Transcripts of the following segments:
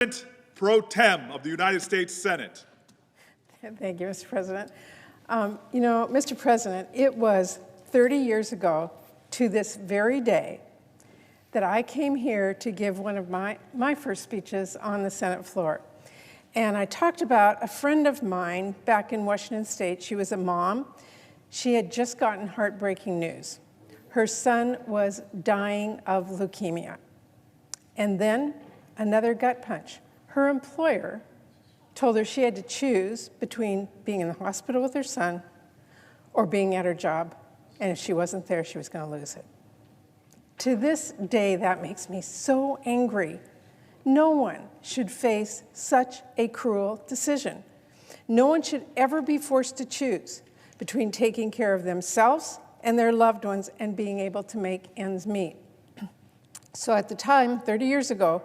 President Pro Tem of the United States Senate. Thank you, Mr. President. You know, Mr. President, it was 30 years ago to this very day that I came here to give one of my first speeches on the Senate floor. And I talked about a friend of mine back in Washington State. She was a mom. She had just gotten heartbreaking news. Her son was dying of leukemia. And then another gut punch. Her employer told her she had to choose between being in the hospital with her son or being at her job, and if she wasn't there, she was going to lose it. To this day, that makes me so angry. No one should face such a cruel decision. No one should ever be forced to choose between taking care of themselves and their loved ones and being able to make ends meet. So at the time, 30 years ago,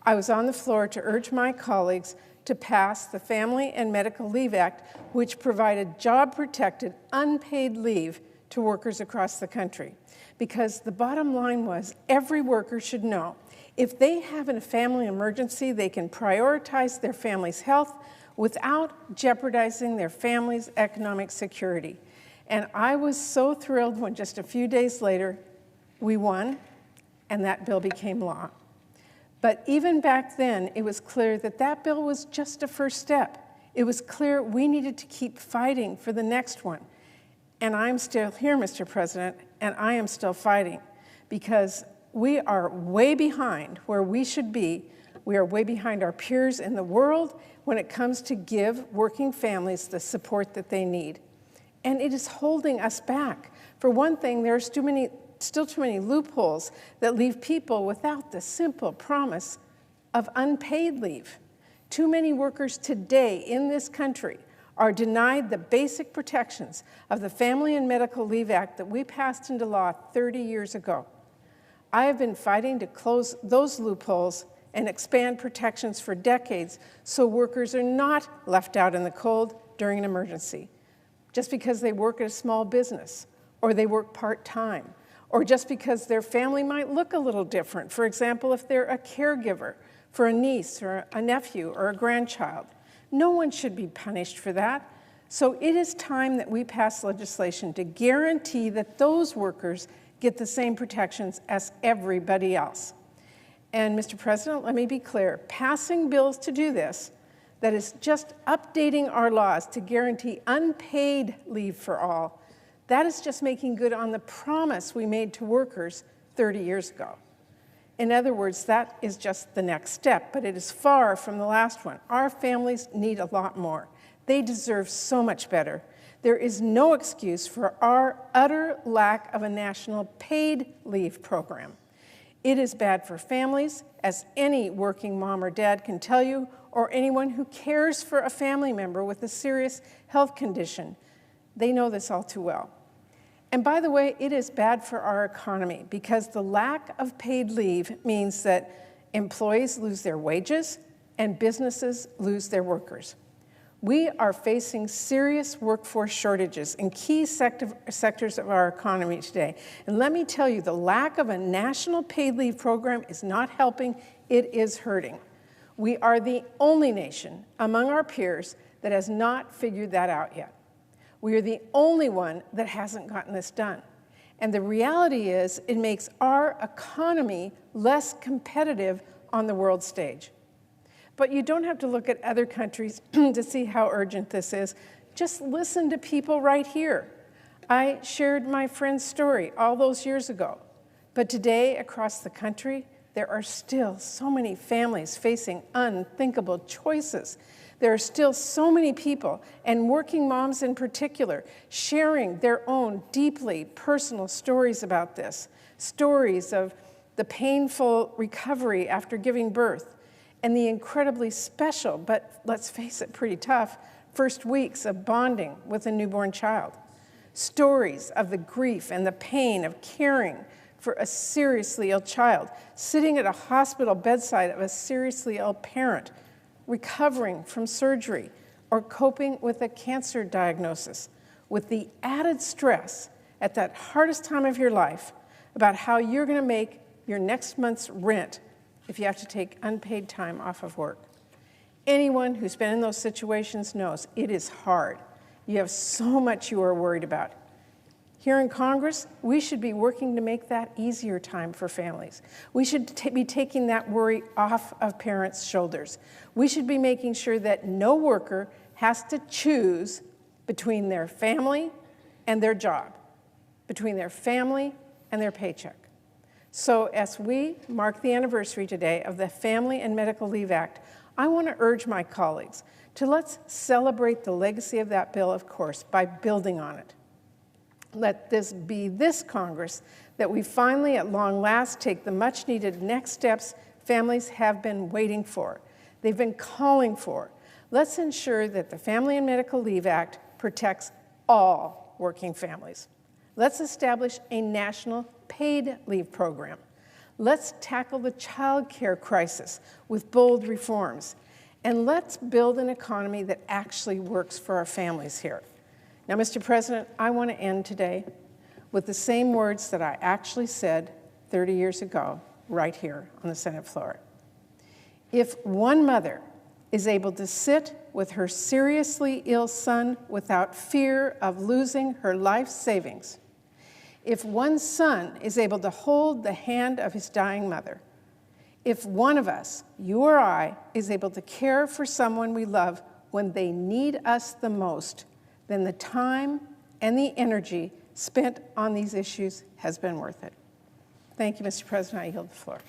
I was on the floor to urge my colleagues to pass the Family and Medical Leave Act, which provided job-protected, unpaid leave to workers across the country. Because the bottom line was every worker should know if they have a family emergency, they can prioritize their family's health without jeopardizing their family's economic security. And I was so thrilled when just a few days later, we won, and that bill became law. But even back then, it was clear that that bill was just a first step. It was clear we needed to keep fighting for the next one. And I'm still here, Mr. President, and I am still fighting because we are way behind where we should be. We are way behind our peers in the world when it comes to give working families the support that they need. And it is holding us back. For one thing, there are still too many loopholes that leave people without the simple promise of unpaid leave. Too many workers today in this country are denied the basic protections of the Family and Medical Leave Act that we passed into law 30 years ago. I have been fighting to close those loopholes and expand protections for decades so workers are not left out in the cold during an emergency. Just because they work at a small business, or they work part-time, or just because their family might look a little different. For example, if they're a caregiver for a niece or a nephew or a grandchild. No one should be punished for that. So it is time that we pass legislation to guarantee that those workers get the same protections as everybody else. And Mr. President, let me be clear, passing bills to do this, that is just updating our laws to guarantee unpaid leave for all, that is just making good on the promise we made to workers 30 years ago. In other words, that is just the next step, but it is far from the last one. Our families need a lot more. They deserve so much better. There is no excuse for our utter lack of a national paid leave program. It is bad for families, as any working mom or dad can tell you, or anyone who cares for a family member with a serious health condition. They know this all too well. And by the way, it is bad for our economy because the lack of paid leave means that employees lose their wages and businesses lose their workers. We are facing serious workforce shortages in key sectors of our economy today. And let me tell you, the lack of a national paid leave program is not helping, it is hurting. We are the only nation among our peers that has not figured that out yet. We are the only one that hasn't gotten this done. And the reality is it makes our economy less competitive on the world stage. But you don't have to look at other countries to see how urgent this is. Just listen to people right here. I shared my friend's story all those years ago. But today, across the country, there are still so many families facing unthinkable choices. There are still so many people, and working moms in particular, sharing their own deeply personal stories about this. Stories of the painful recovery after giving birth, and the incredibly special, but let's face it, pretty tough, first weeks of bonding with a newborn child. Stories of the grief and the pain of caring for a seriously ill child, sitting at a hospital bedside of a seriously ill parent, recovering from surgery, or coping with a cancer diagnosis, with the added stress at that hardest time of your life about how you're going to make your next month's rent if you have to take unpaid time off of work. Anyone who's been in those situations knows it is hard. You have so much you are worried about. Here in Congress, we should be working to make that easier time for families. We should be taking that worry off of parents' shoulders. We should be making sure that no worker has to choose between their family and their job, between their family and their paycheck. So as we mark the anniversary today of the Family and Medical Leave Act, I want to urge my colleagues to let's celebrate the legacy of that bill, of course, by building on it. Let this be this Congress that we finally, at long last, take the much-needed next steps families have been waiting for. They've been calling for. Let's ensure that the Family and Medical Leave Act protects all working families. Let's establish a national paid leave program. Let's tackle the child care crisis with bold reforms. And let's build an economy that actually works for our families here. Now, Mr. President, I want to end today with the same words that I actually said 30 years ago, right here on the Senate floor. If one mother is able to sit with her seriously ill son without fear of losing her life savings, if one son is able to hold the hand of his dying mother, if one of us, you or I, is able to care for someone we love when they need us the most, then the time and the energy spent on these issues has been worth it. Thank you, Mr. President. I yield the floor.